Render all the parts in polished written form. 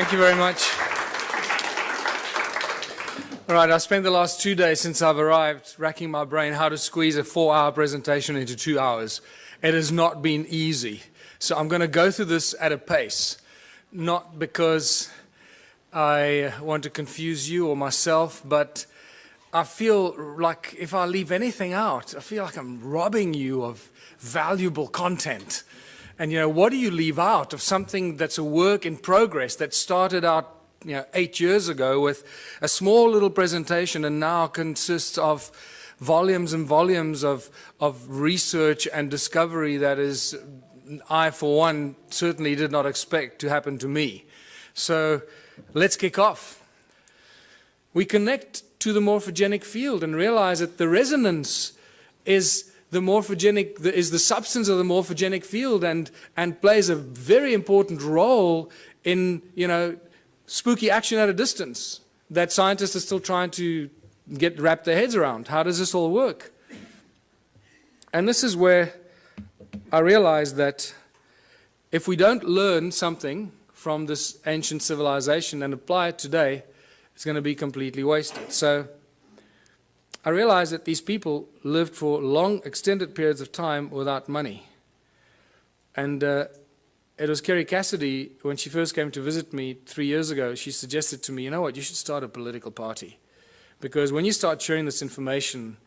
Thank you very much. All right, I spent the last 2 days since I've arrived racking my brain how to squeeze a 4-hour presentation into 2 hours. It has not been easy. So I'm going to go through this at a pace, not because I want to confuse you or myself, but I feel like if I leave anything out, I feel like I'm robbing you of valuable content. And, you know, what do you leave out of something that's a work in progress that started out 8 years ago with a small little presentation and now consists of volumes and volumes of research and discovery that is, I for one, certainly did not expect to happen to me. So let's kick off. We connect to the morphogenic field and realize that the resonance is the morphogenic, is the substance of the morphogenic field and plays a very important role in, spooky action at a distance that scientists are still trying to wrap their heads around. How does this all work? And this is where I realized that if we don't learn something from this ancient civilization and apply it today, it's going to be completely wasted. So I realized that these people lived for long, extended periods of time without money. And it was Kerry Cassidy, when she first came to visit me 3 years ago, she suggested to me, you know what, you should start a political party. Because when you start sharing this information,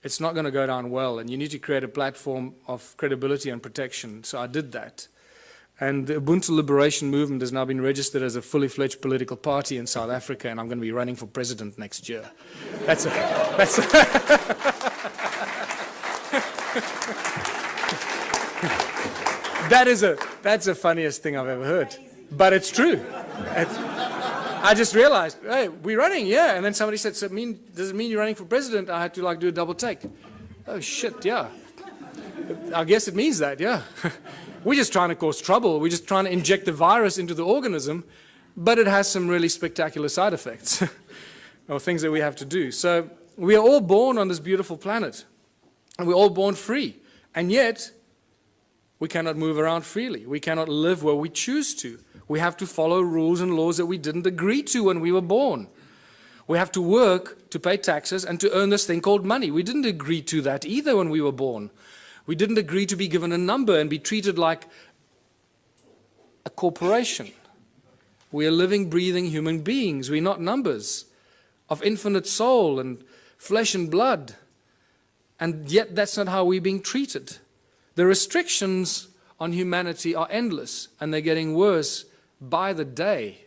it's not going to go down well, and you need to create a platform of credibility and protection. So I did that. And the UBUNTU Liberation Movement has now been registered as a fully fledged political party in South Africa, and I'm going to be running for president next year. That's the funniest thing I've ever heard. But it's true. I just realized, hey, we're running, yeah. And then somebody said, so does it mean you're running for president? I had to do a double take. Oh, shit, yeah. I guess it means that, yeah. We're just trying to cause trouble. We're just trying to inject the virus into the organism, but it has some really spectacular side effects or things that we have to do. So we are all born on this beautiful planet, and we're all born free. And yet, we cannot move around freely. We cannot live where we choose to. We have to follow rules and laws that we didn't agree to when we were born. We have to work to pay taxes and to earn this thing called money. We didn't agree to that either when we were born. We didn't agree to be given a number and be treated like a corporation. We are living, breathing human beings. We're not numbers of infinite soul and flesh and blood. And yet that's not how we're being treated. The restrictions on humanity are endless, and they're getting worse by the day.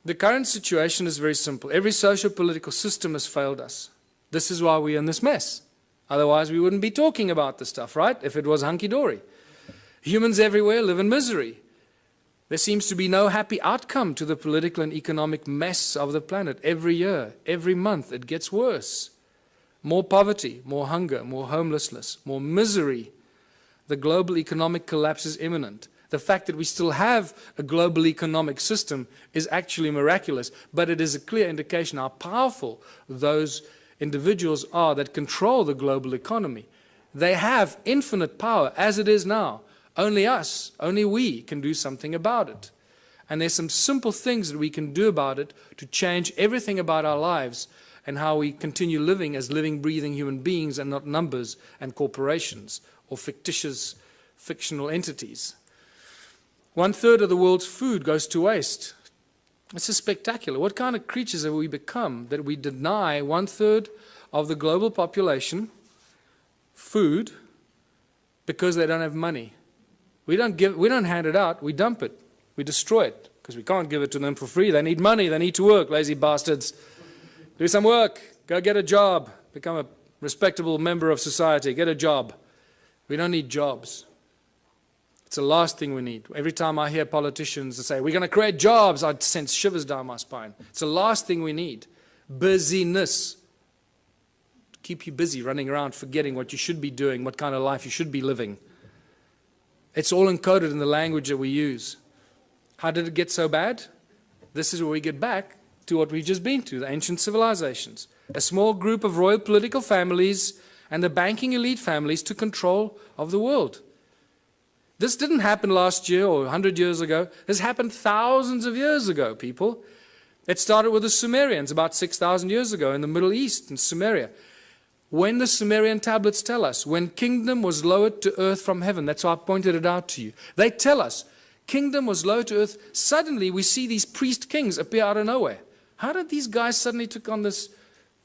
The current situation is very simple. Every socio-political system has failed us. This is why we're in this mess. Otherwise, we wouldn't be talking about this stuff, right? If it was hunky-dory. Humans everywhere live in misery. There seems to be no happy outcome to the political and economic mess of the planet. Every year, every month, it gets worse. More poverty, more hunger, more homelessness, more misery. The global economic collapse is imminent. The fact that we still have a global economic system is actually miraculous, but it is a clear indication how powerful those individuals are that control the global economy. They have infinite power as it is now. Only us, only we can do something about it. And there's some simple things that we can do about it to change everything about our lives and how we continue living as living, breathing human beings and not numbers and corporations or fictional entities. 1/3 of the world's food goes to waste. This is spectacular. What kind of creatures have we become that we deny 1/3 of the global population food because they don't have money? We don't hand it out, we dump it, we destroy it because we can't give it to them for free. They need money, they need to work, lazy bastards. Do some work, go get a job, become a respectable member of society, get a job. We don't need jobs. It's the last thing we need. Every time I hear politicians say, we're going to create jobs, I sense shivers down my spine. It's the last thing we need. Busyness. Keep you busy, running around, forgetting what you should be doing, what kind of life you should be living. It's all encoded in the language that we use. How did it get so bad? This is where we get back to what we've just been to, the ancient civilizations. A small group of royal political families and the banking elite families took control of the world. This didn't happen last year or 100 years ago. This happened thousands of years ago, people. It started with the Sumerians about 6,000 years ago in the Middle East, in Sumeria. When the Sumerian tablets tell us, when kingdom was lowered to earth from heaven, that's why I pointed it out to you. They tell us, kingdom was lowered to earth. Suddenly we see these priest kings appear out of nowhere. How did these guys suddenly take on this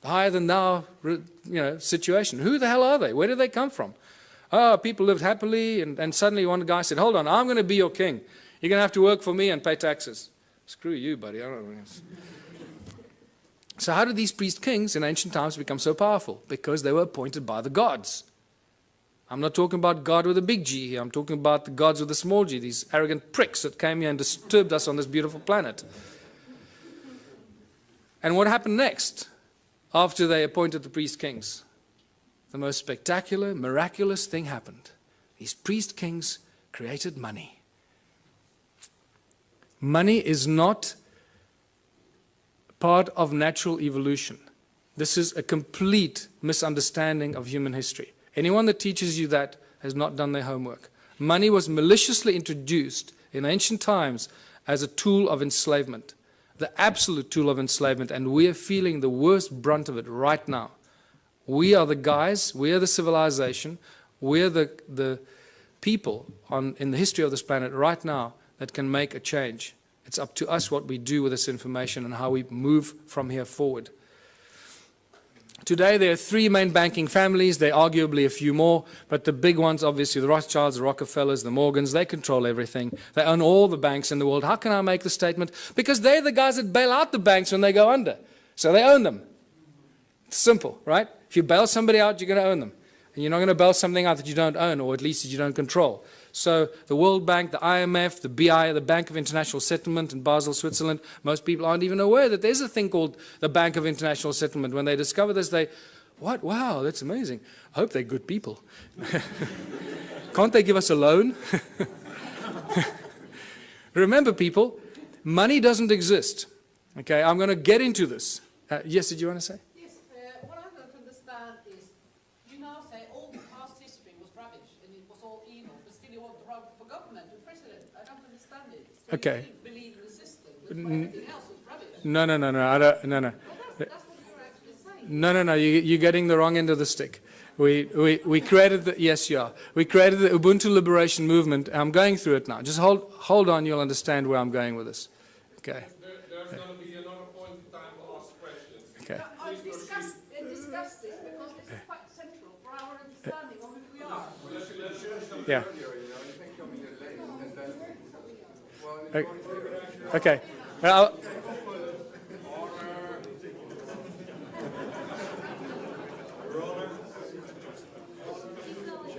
higher than thou, situation? Who the hell are they? Where did they come from? Oh, people lived happily, and suddenly one guy said, hold on, I'm going to be your king. You're going to have to work for me and pay taxes. Screw you, buddy. I don't know. So how did these priest kings in ancient times become so powerful? Because they were appointed by the gods. I'm not talking about God with a big G here. I'm talking about the gods with a small g, these arrogant pricks that came here and disturbed us on this beautiful planet. And what happened next after they appointed the priest kings? The most spectacular, miraculous thing happened. These priest kings created money. Money is not part of natural evolution. This is a complete misunderstanding of human history. Anyone that teaches you that has not done their homework. Money was maliciously introduced in ancient times as a tool of enslavement, the absolute tool of enslavement, and we are feeling the worst brunt of it right now. We are the guys, we are the civilization, we are the people in the history of this planet right now that can make a change. It's up to us what we do with this information and how we move from here forward. Today there are three main banking families. There are arguably a few more, but the big ones, obviously, the Rothschilds, the Rockefellers, the Morgans, they control everything. They own all the banks in the world. How can I make the statement? Because they're the guys that bail out the banks when they go under. So they own them. It's simple, right? If you bail somebody out, you're going to own them. And you're not going to bail something out that you don't own, or at least that you don't control. So the World Bank, the IMF, the BI, the Bank of International Settlement in Basel, Switzerland, most people aren't even aware that there's a thing called the Bank of International Settlement. When they discover this, what? Wow, that's amazing. I hope they're good people. Can't they give us a loan? Remember, people, money doesn't exist. Okay, I'm going to get into this. Yes, did you want to say? What I don't understand is, you now say all the past history was rubbish and it was all evil, but still you want to run for government and president. I don't understand it. So okay. You believe in the system, but everything else is rubbish. No. I don't. No. Well, that's what you're actually saying. No. You're getting the wrong end of the stick. We created the we created the Ubuntu Liberation Movement. I'm going through it now. Just hold on. You'll understand where I'm going with this. Okay. There's going to be another point in time to ask questions. Okay. I discuss this because this is quite central for our understanding of who we are. Yeah. Okay.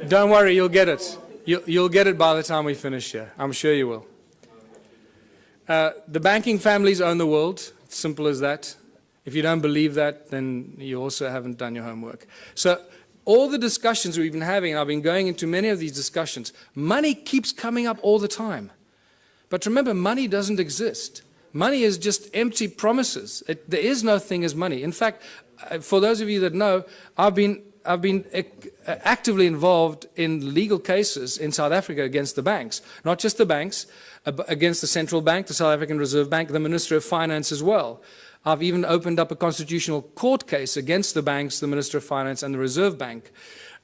Don't worry, you'll get it. You'll get it by the time we finish here. I'm sure you will. The banking families own the world. It's simple as that. If you don't believe that, then you also haven't done your homework. So all the discussions we've been having, and I've been going into many of these discussions, money keeps coming up all the time. But remember, money doesn't exist. Money is just empty promises. There is no thing as money. In fact, for those of you that know, I've been actively involved in legal cases in South Africa against the banks. Not just the banks, against the central bank, the South African Reserve Bank, the Minister of Finance as well. I've even opened up a constitutional court case against the banks, the Minister of Finance and the Reserve Bank,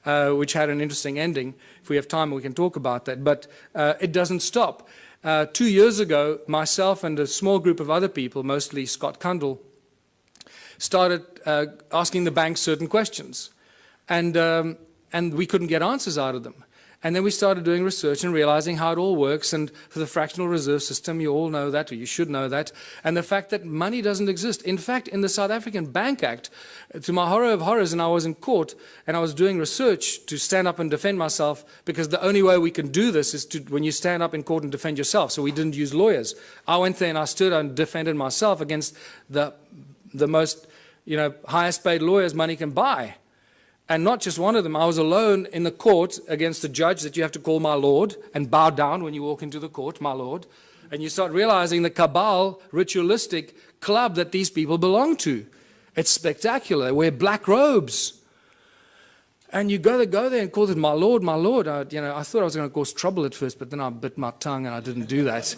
which had an interesting ending. If we have time, we can talk about that. But it doesn't stop. 2 years ago, myself and a small group of other people, mostly Scott Kundell, started asking the banks certain questions. And we couldn't get answers out of them. And then we started doing research and realizing how it all works. And for the fractional reserve system, you all know that, or you should know that. And the fact that money doesn't exist. In fact, in the South African Bank Act, to my horror of horrors, and I was in court, and I was doing research to stand up and defend myself, because the only way we can do this is when you stand up in court and defend yourself. So we didn't use lawyers. I went there and I stood and defended myself against the most, highest paid lawyers money can buy. And not just one of them. I was alone in the court against a judge that you have to call my lord and bow down when you walk into the court, my lord. And you start realizing the cabal, ritualistic club that these people belong to. It's spectacular. They wear black robes. And you go there and call it, my lord, my lord. I thought I was going to cause trouble at first, but then I bit my tongue and I didn't do that.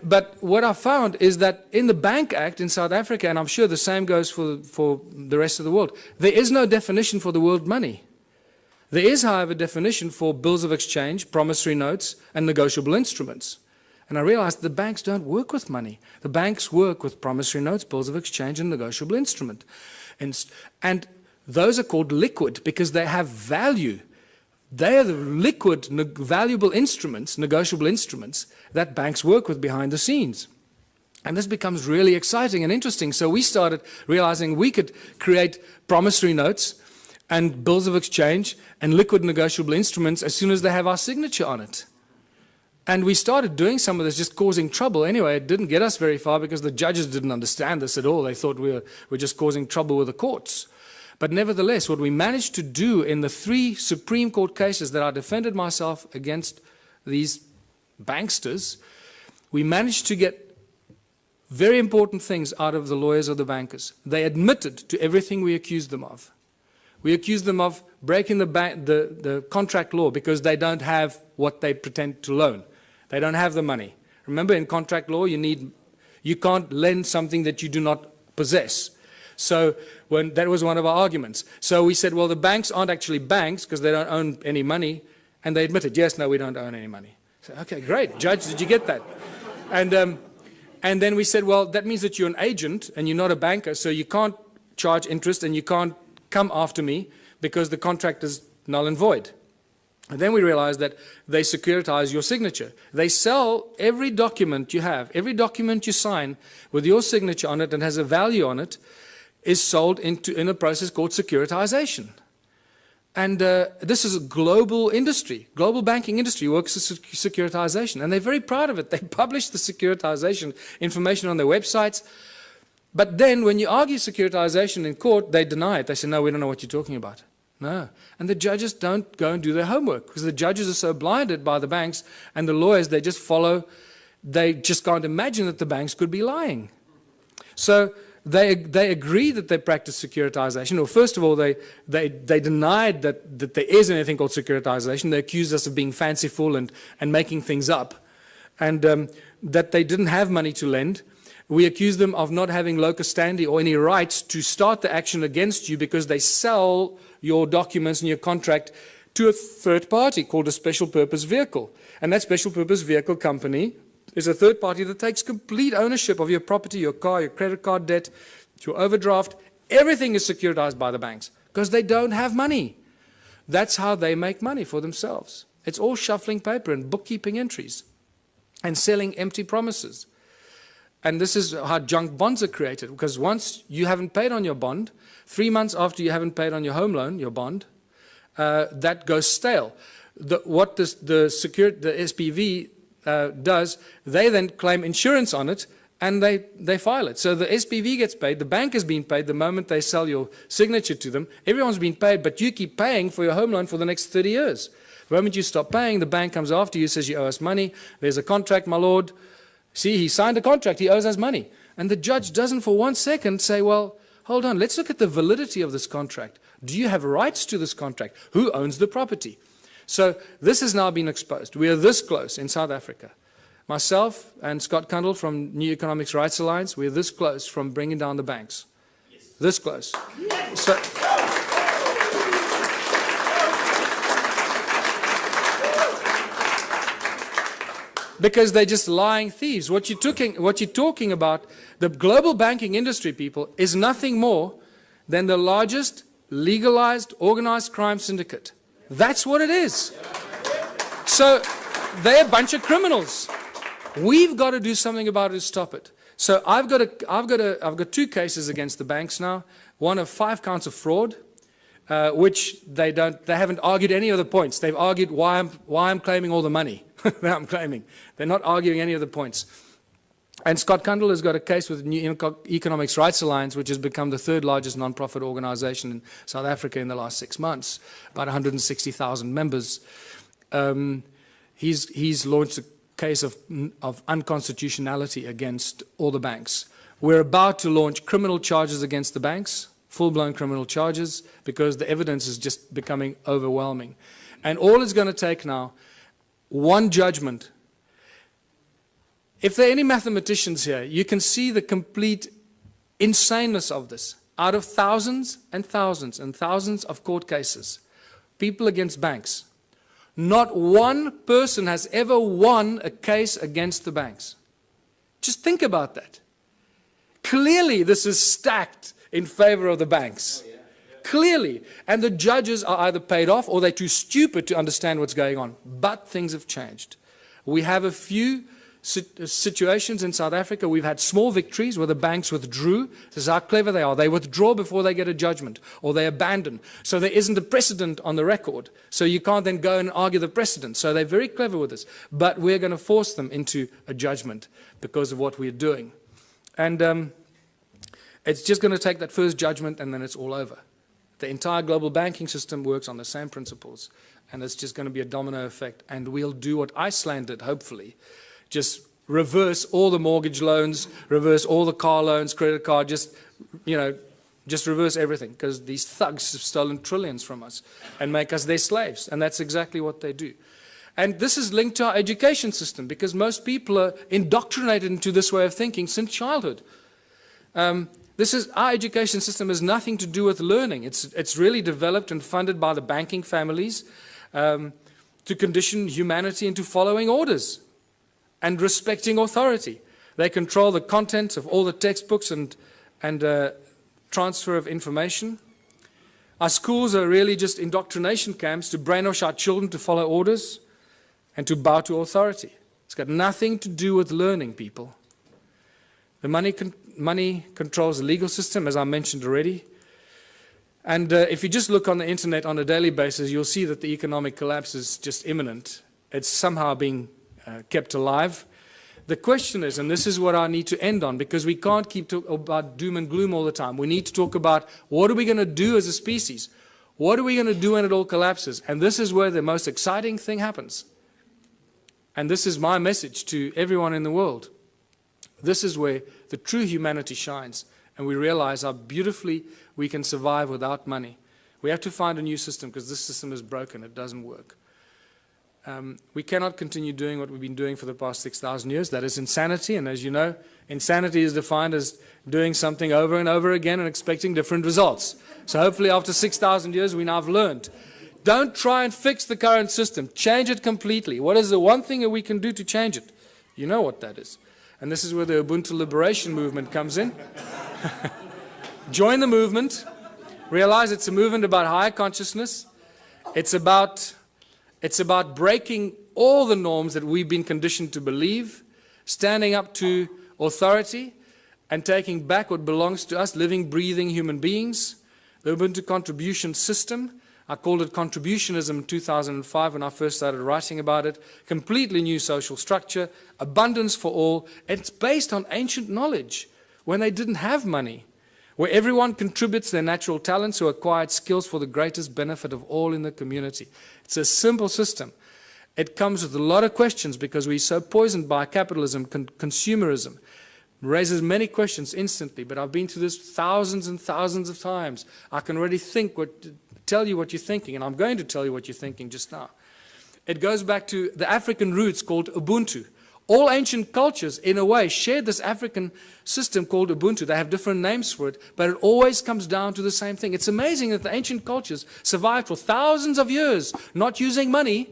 But what I found is that in the Bank Act in South Africa, and I'm sure the same goes for the rest of the world, there is no definition for the word money. There is, however, a definition for bills of exchange, promissory notes, and negotiable instruments. And I realized the banks don't work with money. The banks work with promissory notes, bills of exchange, and negotiable instrument. And those are called liquid because they have value. They are the liquid, valuable instruments, negotiable instruments, that banks work with behind the scenes. And this becomes really exciting and interesting. So we started realizing we could create promissory notes and bills of exchange and liquid negotiable instruments as soon as they have our signature on it. And we started doing some of this, just causing trouble. Anyway, it didn't get us very far because the judges didn't understand this at all. They thought we were just causing trouble with the courts. But nevertheless, what we managed to do in the 3 Supreme Court cases that I defended myself against these banksters, we managed to get very important things out of the lawyers or the bankers. They admitted to everything we accused them of. We accused them of breaking the contract law because they don't have what they pretend to loan. They don't have the money. Remember, in contract law, you can't lend something that you do not possess. So that was one of our arguments. So we said, well, the banks aren't actually banks because they don't own any money. And they admitted, yes, no, we don't own any money. So, okay, great. Judge, did you get that? And then we said, well, that means that you're an agent and you're not a banker, so you can't charge interest and you can't come after me because the contract is null and void. And then we realized that they securitize your signature. They sell every document you have, every document you sign with your signature on it and has a value on it is sold in a process called securitization. And this is a global industry. Global banking industry works with securitization. And they're very proud of it. They publish the securitization information on their websites. But then when you argue securitization in court, they deny it. They say, no, we don't know what you're talking about. No. And the judges don't go and do their homework because the judges are so blinded by the banks and the lawyers, they just follow. They just can't imagine that the banks could be lying. So they agree that they practice securitization. Well, first of all, they denied that there is anything called securitization. They accused us of being fanciful and making things up, and that they didn't have money to lend. We accused them of not having locus standi or any rights to start the action against you because they sell your documents and your contract to a third party called a special purpose vehicle. And that special purpose vehicle company is a third party that takes complete ownership of your property, your car, your credit card debt, your overdraft. Everything is securitized by the banks because they don't have money. That's how they make money for themselves. It's all shuffling paper and bookkeeping entries and selling empty promises. And this is how junk bonds are created, because once you haven't paid on your bond, 3 months after you haven't paid on your home loan, your bond, that goes stale. What the SPV does, they then claim insurance on it, and they file it. So the SPV gets paid, the bank has been paid the moment they sell your signature to them. Everyone's been paid, but you keep paying for your home loan for the next 30 years. The moment you stop paying, the bank comes after you, says you owe us money. There's a contract, my lord. See, he signed a contract, he owes us money. And the judge doesn't for 1 second say, well, hold on, let's look at the validity of this contract. Do you have rights to this contract? Who owns the property? So this has now been exposed. We are this close in South Africa. Myself and Scott Kundle from New Economics Rights Alliance, we're this close from bringing down the banks. Yes. This close. Yes. So, because they're just lying thieves. What you're talking about, the global banking industry, people, is nothing more than the largest legalized organized crime syndicate. That's what it is. So they're a bunch of criminals. We've got to do something about it to stop it. So I've got 2 cases against the banks now. One of 5 counts of fraud, which they haven't argued any of the points. They've argued why I'm claiming all the money that I'm claiming. They're not arguing any of the points. And Scott Kundle has got a case with New Economics Rights Alliance, which has become the 3rd largest non-profit organization in South Africa in the last 6 months, about 160,000 members. He's launched a case of unconstitutionality against all the banks. We're about to launch criminal charges against the banks full-blown criminal charges, because the evidence is just becoming overwhelming. And all it's going to take now, one judgment. If there are any mathematicians here, you can see the complete insaneness of this. Out of thousands and thousands and thousands of court cases, people against banks, not one person has ever won a case against the banks. Just think about that. Clearly, this is stacked in favor of the banks. Clearly. And the judges are either paid off or they're too stupid to understand what's going on. But things have changed. We have a few situations in South Africa. We've had small victories where the banks withdrew. This is how clever they are. They withdraw before they get a judgment, or they abandon. So there isn't a precedent on the record. So you can't then go and argue the precedent. So they're very clever with this. But we're going to force them into a judgment because of what we're doing. And it's just going to take that first judgment, and then it's all over. The entire global banking system works on the same principles, and it's just going to be a domino effect. And we'll do what Iceland did, hopefully. Just reverse all the mortgage loans, reverse all the car loans, credit card, just reverse everything, because these thugs have stolen trillions from us and make us their slaves. And that's exactly what they do. And this is linked to our education system, because most people are indoctrinated into this way of thinking since childhood. Our education system has nothing to do with learning. It's really developed and funded by the banking families to condition humanity into following orders and respecting authority. They control the contents of all the textbooks and transfer of information. Our schools are really just indoctrination camps to brainwash our children to follow orders and to bow to authority. It's got nothing to do with learning, people. The money controls the legal system, as I mentioned already. And if you just look on the internet on a daily basis, you'll see that the economic collapse is just imminent. It's somehow being kept alive. The question is, and this is what I need to end on, because we can't keep talking about doom and gloom all the time. We need to talk about what are we going to do as a species? What are we going to do when it all collapses? And this is where the most exciting thing happens. And this is my message to everyone in the world. This is where the true humanity shines, and we realize how beautifully we can survive without money. We have to find a new system, because this system is broken. It doesn't work. We cannot continue doing what we've been doing for the past 6,000 years. That is insanity, and as you know, insanity is defined as doing something over and over again and expecting different results. So hopefully after 6,000 years we now have learned. Don't try and fix the current system. Change it completely. What is the one thing that we can do to change it? You know what that is. And this is where the Ubuntu Liberation Movement comes in. Join the movement. Realize it's a movement about higher consciousness. It's about breaking all the norms that we've been conditioned to believe, standing up to authority, and taking back what belongs to us, living, breathing human beings. The Ubuntu contribution system, I called it contributionism in 2005 when I first started writing about it. Completely new social structure, abundance for all. It's based on ancient knowledge when they didn't have money, where everyone contributes their natural talents or acquired skills for the greatest benefit of all in the community. It's a simple system. It comes with a lot of questions because we're so poisoned by capitalism, consumerism. It raises many questions instantly, but I've been through this thousands and thousands of times. I can already tell you what you're thinking, and I'm going to tell you what you're thinking just now. It goes back to the African roots called Ubuntu. All ancient cultures, in a way, shared this African system called Ubuntu. They have different names for it, but it always comes down to the same thing. It's amazing that the ancient cultures survived for thousands of years, not using money,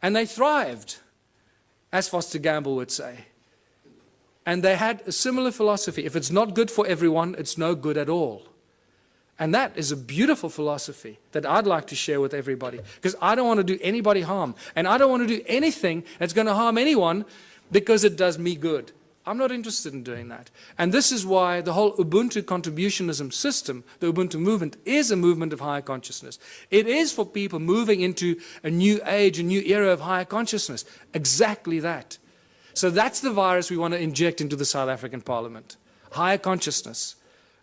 and they thrived, as Foster Gamble would say. And they had a similar philosophy. If it's not good for everyone, it's no good at all. And that is a beautiful philosophy that I'd like to share with everybody, because I don't want to do anybody harm, and I don't want to do anything that's going to harm anyone because it does me good. I'm not interested in doing that. And this is why the whole Ubuntu contributionism system, the Ubuntu movement, is a movement of higher consciousness. It is for people moving into a new age, a new era of higher consciousness. Exactly that. So that's the virus we want to inject into the South African Parliament. Higher consciousness.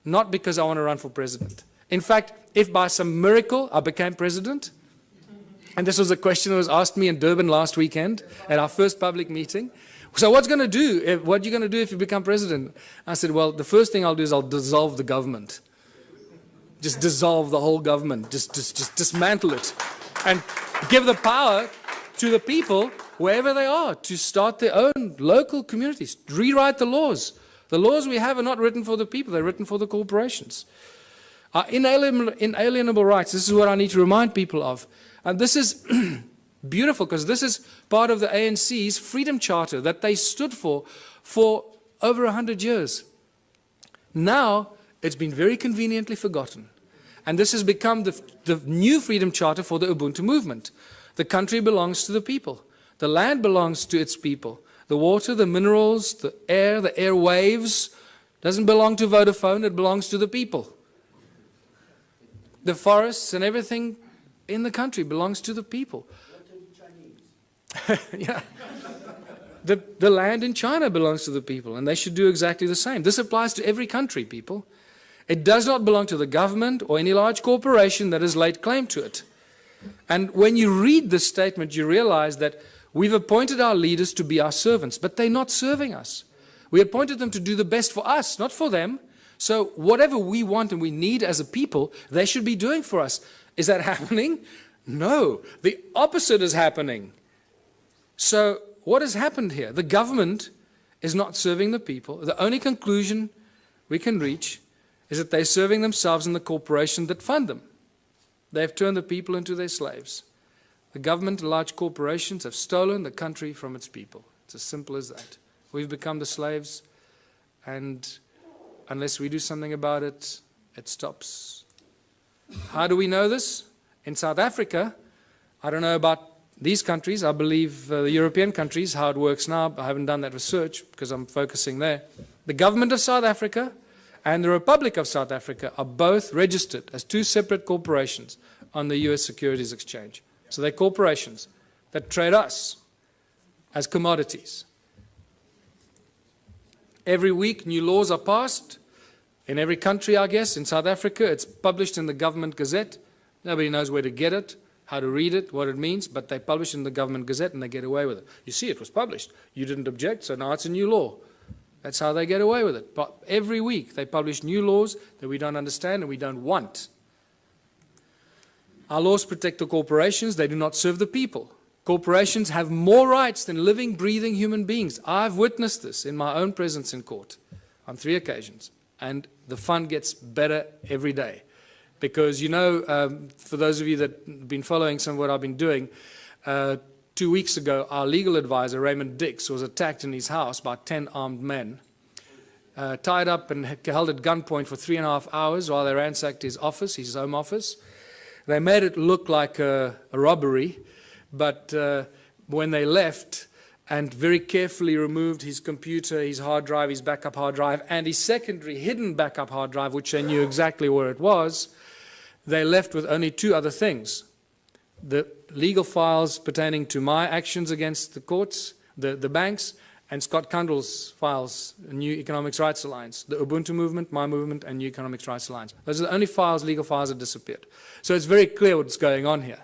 Not because I want to run for president. In fact, if by some miracle I became president, and this was a question that was asked me in Durban last weekend at our first public meeting, so what are you going to do if you become president? I said, well, the first thing I'll do is I'll dissolve the government. just dissolve the whole government, just dismantle it, and give the power to the people, wherever they are, to start their own local communities, rewrite the laws. The laws we have are not written for the people, they're written for the corporations. Our inalienable rights, this is what I need to remind people of. And this is beautiful, because this is part of the ANC's Freedom Charter that they stood for over 100 years. Now, it's been very conveniently forgotten. And this has become the new Freedom Charter for the Ubuntu movement. The country belongs to the people. The land belongs to its people. The water, the minerals, the airwaves, doesn't belong to Vodafone, it belongs to the people. The forests and everything in the country belongs to the people. Yeah. The land in China belongs to the people, and they should do exactly the same. This applies to every country, people. It does not belong to the government or any large corporation that has laid claim to it. And when you read this statement, you realize that we've appointed our leaders to be our servants, but they're not serving us. We appointed them to do the best for us, not for them. So whatever we want and we need as a people, they should be doing for us. Is that happening? No. The opposite is happening. So what has happened here? The government is not serving the people. The only conclusion we can reach is that they're serving themselves and the corporations that fund them. They've turned the people into their slaves. The government and large corporations have stolen the country from its people. It's as simple as that. We've become the slaves, and unless we do something about it, it stops. How do we know this? In South Africa, I don't know about these countries, I believe the European countries, how it works now. I haven't done that research because I'm focusing there. The government of South Africa and the Republic of South Africa are both registered as two separate corporations on the US Securities Exchange. So they're corporations that trade us as commodities. Every week new laws are passed. In every country, I guess. In South Africa, it's published in the Government Gazette. Nobody knows where to get it, how to read it, what it means, but they publish in the Government Gazette and they get away with it. You see, it was published. You didn't object, so now it's a new law. That's how they get away with it. But every week they publish new laws that we don't understand and we don't want. Our laws protect the corporations. They do not serve the people. Corporations have more rights than living, breathing human beings. I've witnessed this in my own presence in court on 3 occasions. And the fun gets better every day. Because, you know, for those of you that have been following some of what I've been doing, 2 weeks ago, our legal advisor, Raymond Dix, was attacked in his house by 10 armed men, tied up and held at gunpoint for 3.5 hours while they ransacked his office, his home office. They made it look like a robbery, but when they left and very carefully removed his computer, his hard drive, his backup hard drive, and his secondary hidden backup hard drive, which they knew exactly where it was, they left with only 2 other things. The legal files pertaining to my actions against the courts, the banks, and Scott Kundle's files, New Economics Rights Alliance, the Ubuntu Movement, my movement, and New Economics Rights Alliance. Those are the only files, legal files, that disappeared. So it's very clear what's going on here.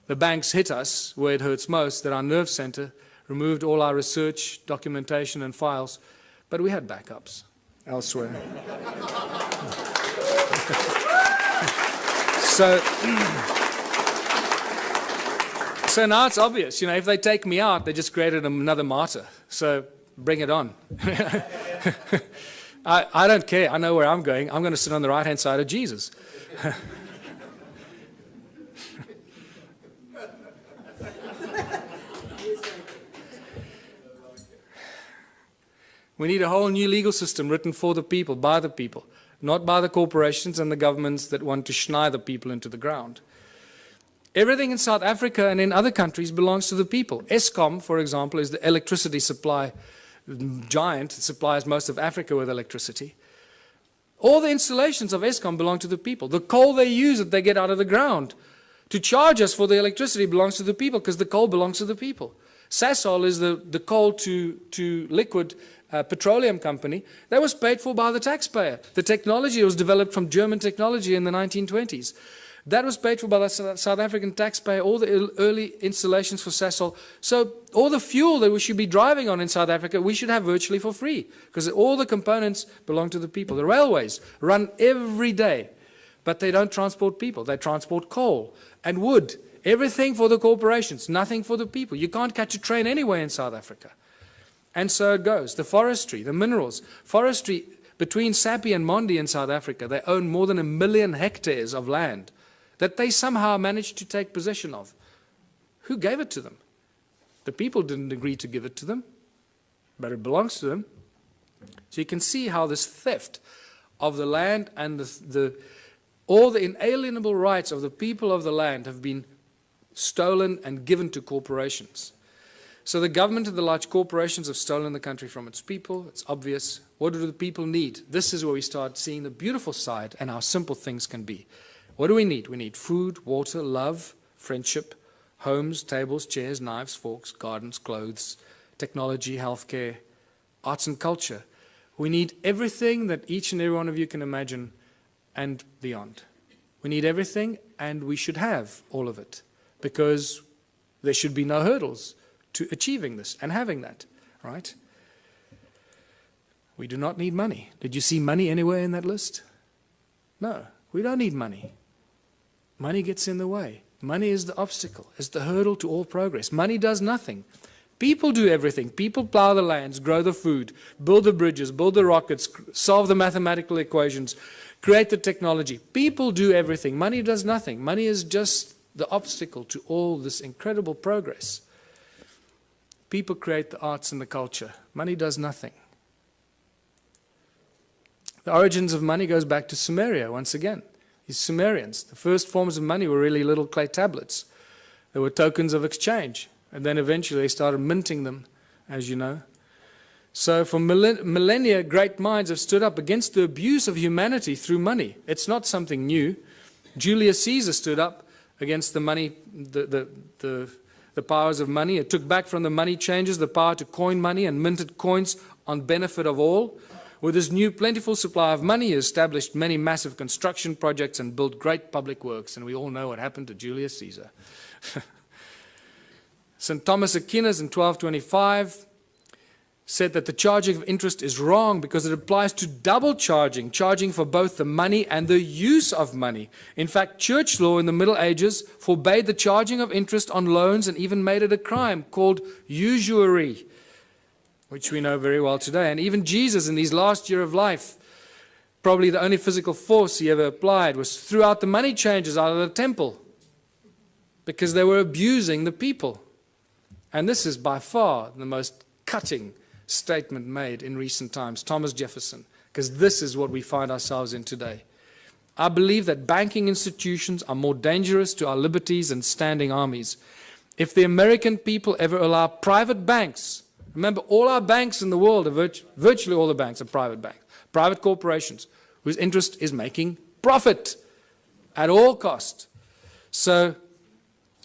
The banks hit us where it hurts most, that our nerve center removed all our research, documentation, and files, but we had backups elsewhere. So now it's obvious, you know, if they take me out, they just created another martyr. So bring it on. I don't care. I know where I'm going. I'm going to sit on the right-hand side of Jesus. We need a whole new legal system written for the people, by the people, not by the corporations and the governments that want to schneid the people into the ground. Everything in South Africa and in other countries belongs to the people. Eskom, for example, is the electricity supply giant. It supplies most of Africa with electricity. All the installations of Eskom belong to the people. The coal they use that they get out of the ground to charge us for the electricity belongs to the people, because the coal belongs to the people. Sasol is the coal to liquid petroleum company. That was paid for by the taxpayer. The technology was developed from German technology in the 1920s. That was paid for by the South African taxpayer, all the early installations for Sasol. So all the fuel that we should be driving on in South Africa, we should have virtually for free, because all the components belong to the people. The railways run every day But they don't transport people. They transport coal and wood. Everything for the corporations, nothing for the people. You can't catch a train anywhere in South Africa. And so it goes. The forestry, the minerals. Forestry, between Sappi and Mondi in South Africa, they own more than 1 million hectares of land that they somehow managed to take possession of. Who gave it to them? The people didn't agree to give it to them, but it belongs to them. So you can see how this theft of the land and all the inalienable rights of the people of the land have been stolen and given to corporations. So the government and the large corporations have stolen the country from its people. It's obvious. What do the people need? This is where we start seeing the beautiful side and how simple things can be. What do we need? We need food, water, love, friendship, homes, tables, chairs, knives, forks, gardens, clothes, technology, healthcare, arts and culture. We need everything that each and every one of you can imagine and beyond. We need everything, and we should have all of it, because there should be no hurdles to achieving this and having that, right? We do not need money. Did you see money anywhere in that list? No, we don't need money. Money gets in the way. Money is the obstacle, is the hurdle to all progress. Money does nothing. People do everything. People plow the lands, grow the food, build the bridges, build the rockets, solve the mathematical equations, create the technology. People do everything. Money does nothing. Money is just the obstacle to all this incredible progress. People create the arts and the culture. Money does nothing. The origins of money goes back to Sumeria once again. These Sumerians, the first forms of money were really little clay tablets. They were tokens of exchange. And then eventually they started minting them, as you know. So for millennia, great minds have stood up against the abuse of humanity through money. It's not something new. Julius Caesar stood up against the money, the powers of money. It took back from the money changers the power to coin money and minted coins on benefit of all. With this new plentiful supply of money, he established many massive construction projects and built great public works. And we all know what happened to Julius Caesar. St. Thomas Aquinas in 1225 said that the charging of interest is wrong because it applies to double charging, charging for both the money and the use of money. In fact, church law in the Middle Ages forbade the charging of interest on loans and even made it a crime called usury, which we know very well today. And even Jesus in his last year of life, probably the only physical force he ever applied was threw out the money changers out of the temple because they were abusing the people. And this is by far the most cutting statement made in recent times, Thomas Jefferson, because this is what we find ourselves in today. I believe that banking institutions are more dangerous to our liberties than standing armies. If the American people ever allow private banks, remember all our banks in the world, are virtually all the banks are private banks, private corporations, whose interest is making profit at all cost. So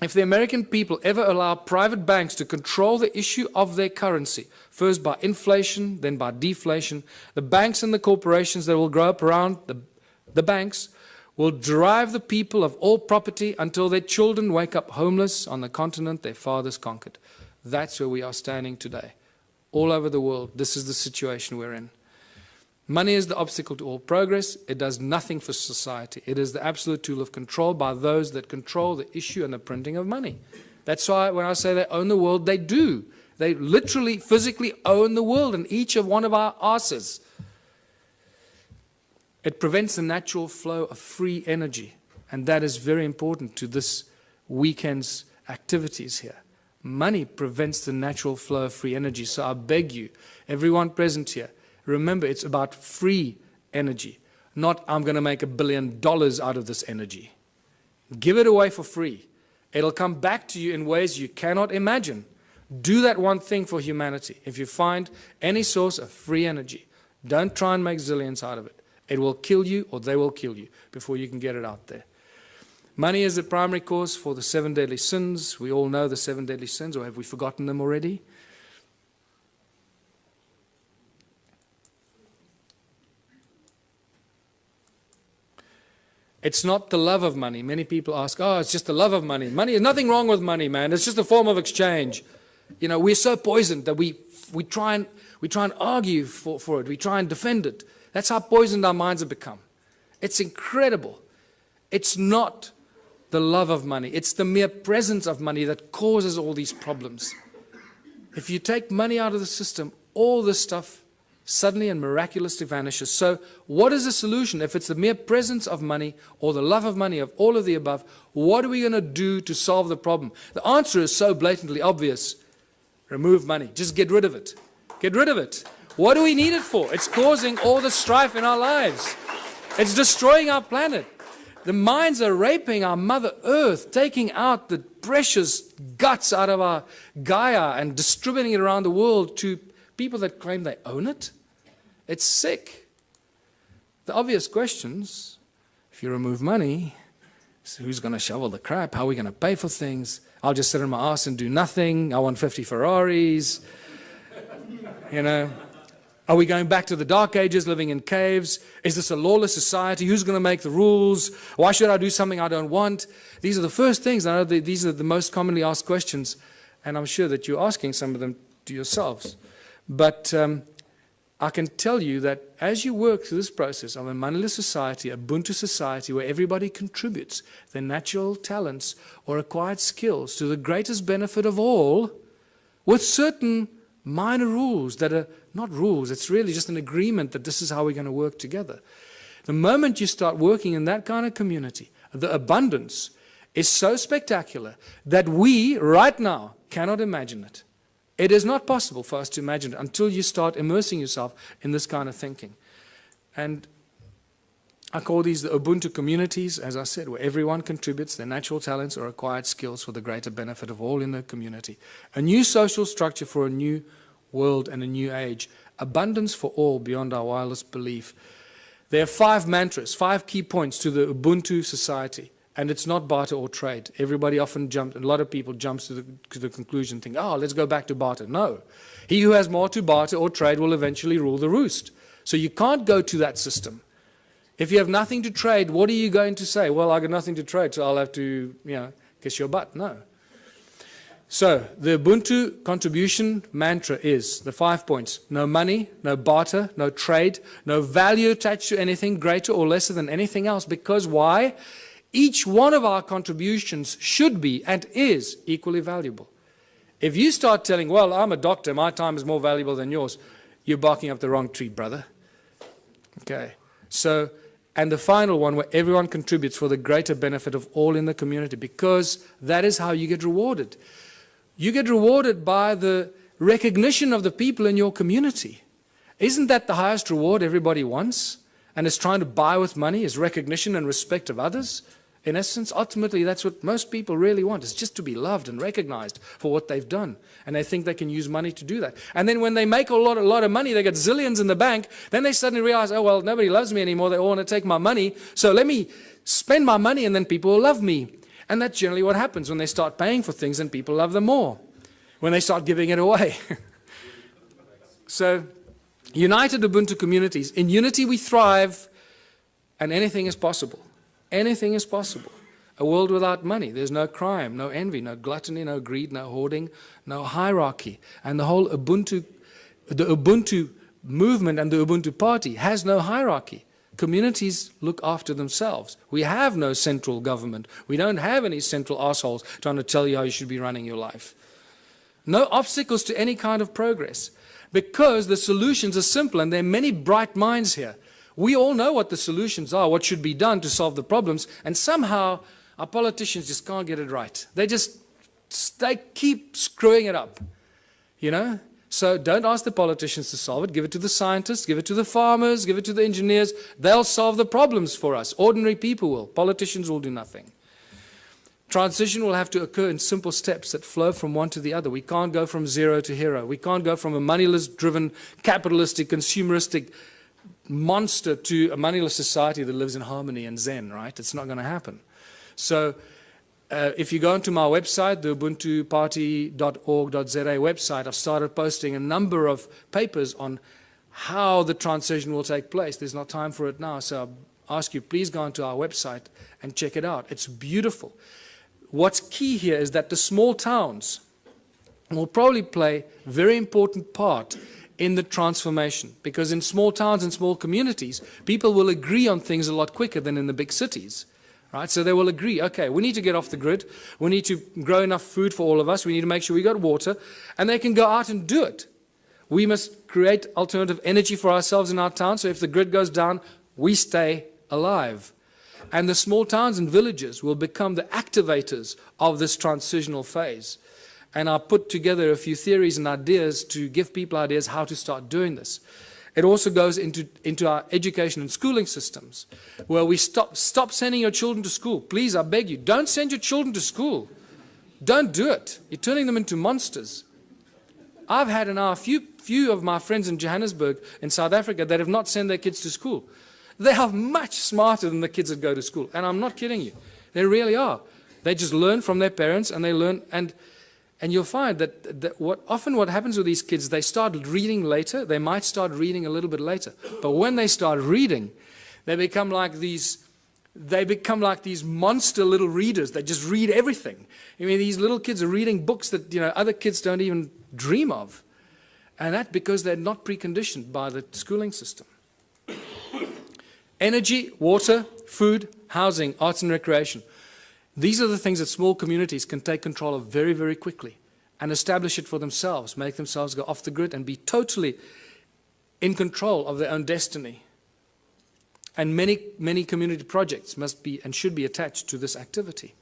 if the American people ever allow private banks to control the issue of their currency, first by inflation, then by deflation, the banks and the corporations that will grow up around the banks will drive the people of all property until their children wake up homeless on the continent their fathers conquered. That's where we are standing today. All over the world, this is the situation we're in. Money is the obstacle to all progress. It does nothing for society. It is the absolute tool of control by those that control the issue and the printing of money. That's why when I say they own the world, they do. They literally, physically own the world and each of one of our asses. It prevents the natural flow of free energy. And that is very important to this weekend's activities here. Money prevents the natural flow of free energy. So I beg you, everyone present here, remember, it's about free energy, not I'm going to make $1 billion out of this energy. Give it away for free. It'll come back to you in ways you cannot imagine. Do that one thing for humanity. If you find any source of free energy, don't try and make zillions out of it. It will kill you or they will kill you before you can get it out there. Money is the primary cause for the 7 deadly sins. We all know the 7 deadly sins, or have we forgotten them already? It's not the love of money. Many people ask, oh, it's just the love of money. Money, there's nothing wrong with money, man. It's just a form of exchange. You know, we're so poisoned that we try and argue for it. We try and defend it. That's how poisoned our minds have become. It's incredible. It's not the love of money. It's the mere presence of money that causes all these problems. If you take money out of the system, all this stuff suddenly and miraculously vanishes. So what is the solution? If it's the mere presence of money or the love of money, of all of the above, what are we going to do to solve the problem? The answer is so blatantly obvious. Remove money. Just get rid of it. Get rid of it. What do we need it for? It's causing all the strife in our lives. It's destroying our planet. The mines are raping our Mother Earth, taking out the precious guts out of our Gaia and distributing it around the world to people that claim they own it. It's sick. The obvious questions, if you remove money, so who's going to shovel the crap? How are we going to pay for things? I'll just sit on my ass and do nothing. I want 50 Ferraris. You know. Are we going back to the Dark Ages, living in caves? Is this a lawless society? Who's going to make the rules? Why should I do something I don't want? These are the first things. I know these are the most commonly asked questions, and I'm sure that you're asking some of them to yourselves. But I can tell you that as you work through this process of a moneyless society, a Ubuntu society, where everybody contributes their natural talents or acquired skills to the greatest benefit of all, with certain minor rules that are not rules, it's really just an agreement that this is how we're going to work together. The moment you start working in that kind of community, the abundance is so spectacular that we, right now, cannot imagine it. It is not possible for us to imagine it until you start immersing yourself in this kind of thinking. And I call these the Ubuntu communities, as I said, where everyone contributes their natural talents or acquired skills for the greater benefit of all in the community. A new social structure for a new world and a new age. Abundance for all beyond our wildest belief. There are 5 mantras, 5 key points to the Ubuntu society. And it's not barter or trade. Everybody often jumps, a lot of people jump to the conclusion, think, oh, let's go back to barter. No. He who has more to barter or trade will eventually rule the roost. So you can't go to that system. If you have nothing to trade, what are you going to say? Well, I got nothing to trade, so I'll have to, kiss your butt. No. So the Ubuntu contribution mantra is the 5 points. No money, no barter, no trade, no value attached to anything greater or lesser than anything else. Because why? Each one of our contributions should be and is equally valuable. If you start telling, well, I'm a doctor, my time is more valuable than yours, you're barking up the wrong tree, brother. Okay. So, and the final one, where everyone contributes for the greater benefit of all in the community, because that is how you get rewarded. You get rewarded by the recognition of the people in your community. Isn't that the highest reward everybody wants? And is trying to buy with money, is recognition and respect of others? In essence, ultimately, that's what most people really want, is just to be loved and recognized for what they've done. And they think they can use money to do that. And then when they make a lot of money, they get zillions in the bank, then they suddenly realize, oh, well, nobody loves me anymore, they all want to take my money, so let me spend my money and then people will love me. And that's generally what happens when they start paying for things and people love them more, when they start giving it away. So, united Ubuntu communities. In unity we thrive, and anything is possible. Anything is possible. A world without money. There's no crime, no envy, no gluttony, no greed, no hoarding, no hierarchy. And the whole Ubuntu, the Ubuntu movement and the Ubuntu party has no hierarchy. Communities look after themselves. We have no central government. We don't have any central assholes trying to tell you how you should be running your life. No obstacles to any kind of progress. Because the solutions are simple, and there are many bright minds here. We all know what the solutions are, what should be done to solve the problems, and somehow our politicians just can't get it right. They keep screwing it up, So don't ask the politicians to solve it. Give it to the scientists, give it to the farmers, give it to the engineers. They'll solve the problems for us. Ordinary people will. Politicians will do nothing. Transition will have to occur in simple steps that flow from one to the other. We can't go from zero to hero. We can't go from a moneyless-driven, capitalistic, consumeristic monster to a moneyless society that lives in harmony and zen, right? It's not going to happen. So if you go onto my website, the ubuntuparty.org.za website, I've started posting a number of papers on how the transition will take place. There's not time for it now, so I ask you, please go onto our website and check it out. It's beautiful. What's key here is that the small towns will probably play a very important part in the transformation, because in small towns and small communities, people will agree on things a lot quicker than in the big cities. Right? So they will agree, okay, we need to get off the grid. We need to grow enough food for all of us. We need to make sure we got water. And they can go out and do it. We must create alternative energy for ourselves in our town. So if the grid goes down, we stay alive. And the small towns and villages will become the activators of this transitional phase. And I put together a few theories and ideas to give people ideas how to start doing this. It also goes into our education and schooling systems, where we stop sending your children to school. Please, I beg you, don't send your children to school. Don't do it. You're turning them into monsters. I've had now a few of my friends in Johannesburg, in South Africa, that have not sent their kids to school. They are much smarter than the kids that go to school. And I'm not kidding you. They really are. They just learn from their parents, and they learn. And you'll find that often what happens with these kids, they start reading later. They might start reading a little bit later. But when they start reading, they become like these monster little readers. They just read everything. I mean, these little kids are reading books that, other kids don't even dream of. And that's because they're not preconditioned by the schooling system. Energy, water, food, housing, arts and recreation. These are the things that small communities can take control of very, very quickly and establish it for themselves, make themselves go off the grid and be totally in control of their own destiny. And many, many community projects must be and should be attached to this activity.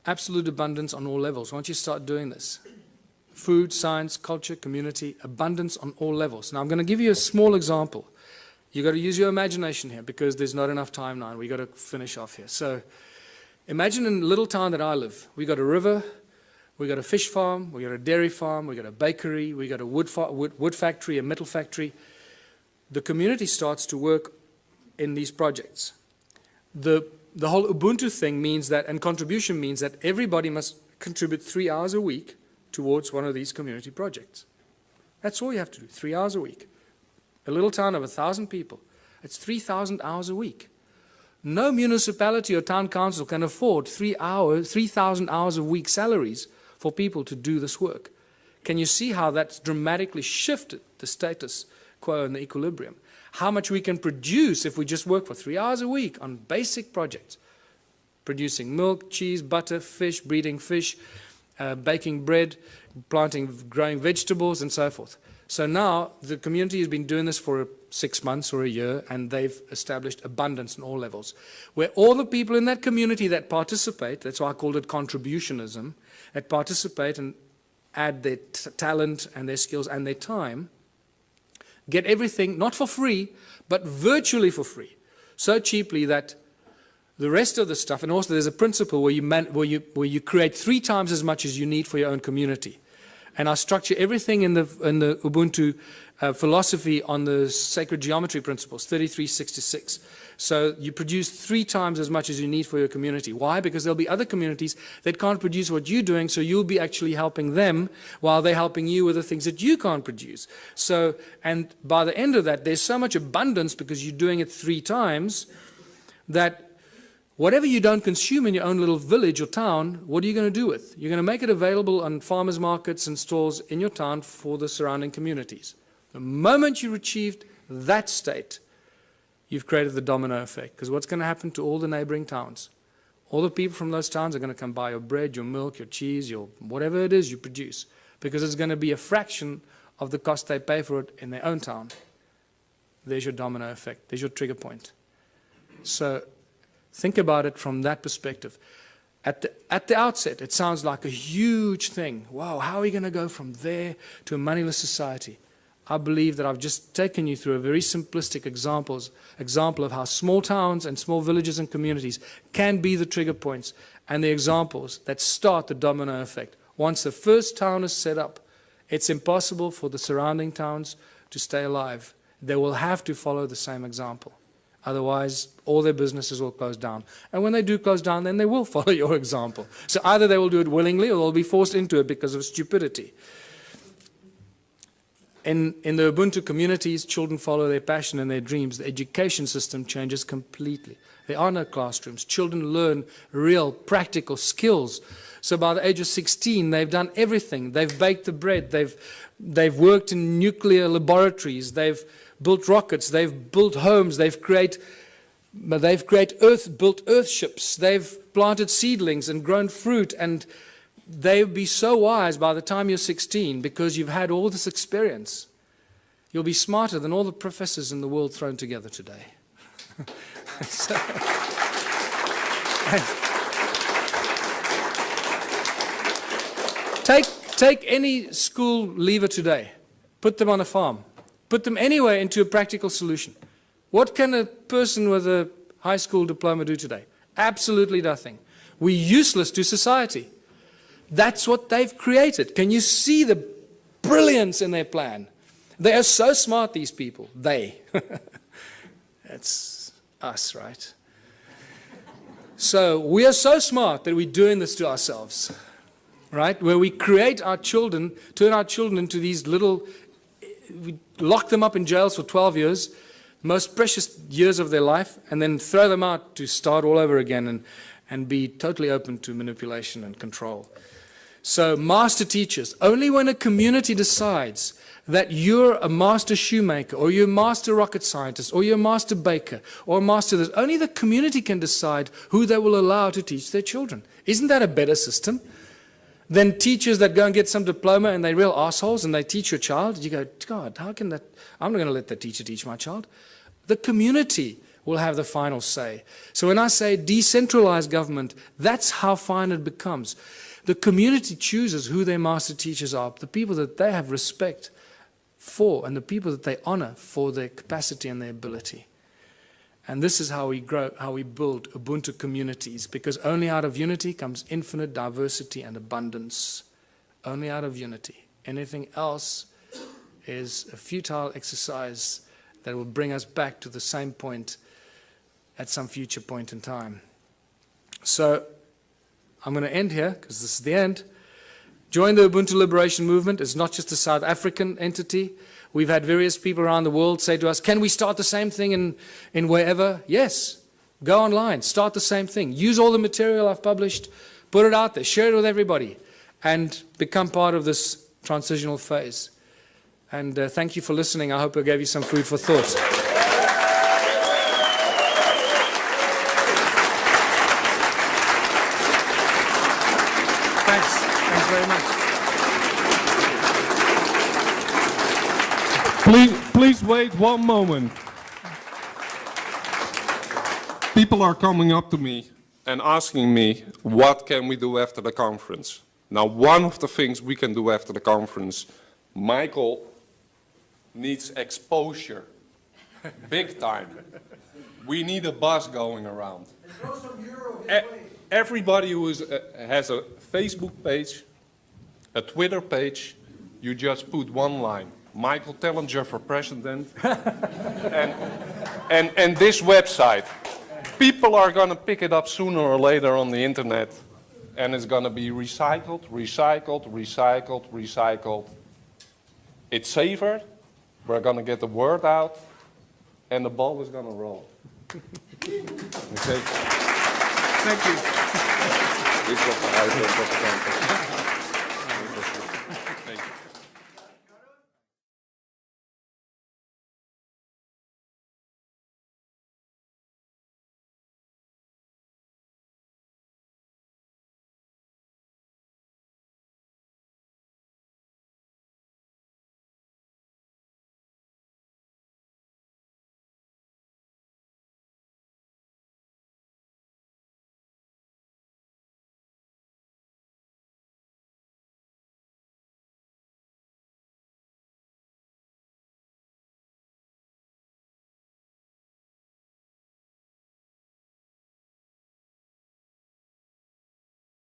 Absolute abundance on all levels. Once you start doing this, food, science, culture, community, abundance on all levels. Now I'm going to give you a small example. You've got to use your imagination here because there's not enough time now. We've got to finish off here. So imagine in a little town that I live. We got a river, we got a fish farm, we got a dairy farm, we got a bakery, we got a wood factory, a metal factory. The community starts to work in these projects. The whole Ubuntu thing means that, and contribution means that everybody must contribute 3 hours a week towards one of these community projects. That's all you have to do, 3 hours a week. A little town of 1,000 people. It's 3,000 hours a week. No municipality or town council can afford 3,000 hours a week salaries for people to do this work. Can you see how that's dramatically shifted the status quo and the equilibrium? How much we can produce if we just work for 3 hours a week on basic projects. Producing milk, cheese, butter, fish, breeding fish, baking bread, growing vegetables, and so forth. So now the community has been doing this for 6 months or a year, and they've established abundance on all levels, where all the people in that community that participate, that's why I called it contributionism, that participate and add their talent and their skills and their time, get everything, not for free, but virtually for free, so cheaply that the rest of the stuff, and also there's a principle where you create 3 times as much as you need for your own community. And I structure everything in the Ubuntu philosophy on the sacred geometry principles, 3366. So you produce 3 times as much as you need for your community. Why? Because there'll be other communities that can't produce what you're doing, so you'll be actually helping them while they're helping you with the things that you can't produce. So, and by the end of that, there's so much abundance because you're doing it 3 times that whatever you don't consume in your own little village or town, what are you going to do with? You're going to make it available on farmers markets and stores in your town for the surrounding communities. The moment you achieved that state, you've created the domino effect. Because what's going to happen to all the neighboring towns? All the people from those towns are going to come buy your bread, your milk, your cheese, your whatever it is you produce. Because it's going to be a fraction of the cost they pay for it in their own town. There's your domino effect. There's your trigger point. So think about it from that perspective. At the outset, it sounds like a huge thing. Wow, how are we going to go from there to a moneyless society? I believe that I've just taken you through a very simplistic example of how small towns and small villages and communities can be the trigger points and the examples that start the domino effect. Once the first town is set up, it's impossible for the surrounding towns to stay alive. They will have to follow the same example. Otherwise, all their businesses will close down. And when they do close down, then they will follow your example. So either they will do it willingly or they'll be forced into it because of stupidity. In the Ubuntu communities, children follow their passion and their dreams. The education system changes completely. There are no classrooms. Children learn real practical skills. So by the age of 16, they've done everything. They've baked the bread. They've worked in nuclear laboratories. They've built rockets. They've built homes. They've created But they've built earth ships. They've planted seedlings and grown fruit, and they'll be so wise by the time you're 16 because you've had all this experience. You'll be smarter than all the professors in the world thrown together today. So, take any school leaver today, put them on a farm, put them anywhere into a practical solution. What can a person with a high school diploma do today? Absolutely nothing. We're useless to society. That's what they've created. Can you see the brilliance in their plan? They are so smart, these people. They. That's us, right? So we are so smart that we're doing this to ourselves, right? Where we create our children, turn our children into these little, we lock them up in jails for 12 years, most precious years of their life, and then throw them out to start all over again and be totally open to manipulation and control. So master teachers, only when a community decides that you're a master shoemaker, or you're a master rocket scientist, or you're a master baker, or a master this, only the community can decide who they will allow to teach their children. Isn't that a better system than teachers that go and get some diploma and they're real assholes and they teach your child? You go, God, how can that, I'm not going to let that teacher teach my child. The community will have the final say. So when I say decentralized government, that's how fine it becomes. The community chooses who their master teachers are, the people that they have respect for, and the people that they honor for their capacity and their ability. And this is how we grow, how we build Ubuntu communities, because only out of unity comes infinite diversity and abundance. Only out of unity. Anything else is a futile exercise that will bring us back to the same point at some future point in time. So I'm going to end here, because this is the end. Join the Ubuntu Liberation Movement. It's not just a South African entity. We've had various people around the world say to us, can we start the same thing in wherever? Yes. Go online. Start the same thing. Use all the material I've published. Put it out there. Share it with everybody. And become part of this transitional phase. And thank you for listening. I hope I gave you some food for thought. Thanks. Thanks very much. Please wait one moment. People are coming up to me and asking me, what can we do after the conference? Now, one of the things we can do after the conference, Michael needs exposure, big time. We need a bus going around. Everybody who has a Facebook page, a Twitter page, you just put one line. Michael Tellinger for president, and this website. People are going to pick it up sooner or later on the internet, and it's going to be recycled, recycled, recycled, recycled. It's safer, we're going to get the word out, and the ball is going to roll. Okay. Thank you. This was the outlook of the conference.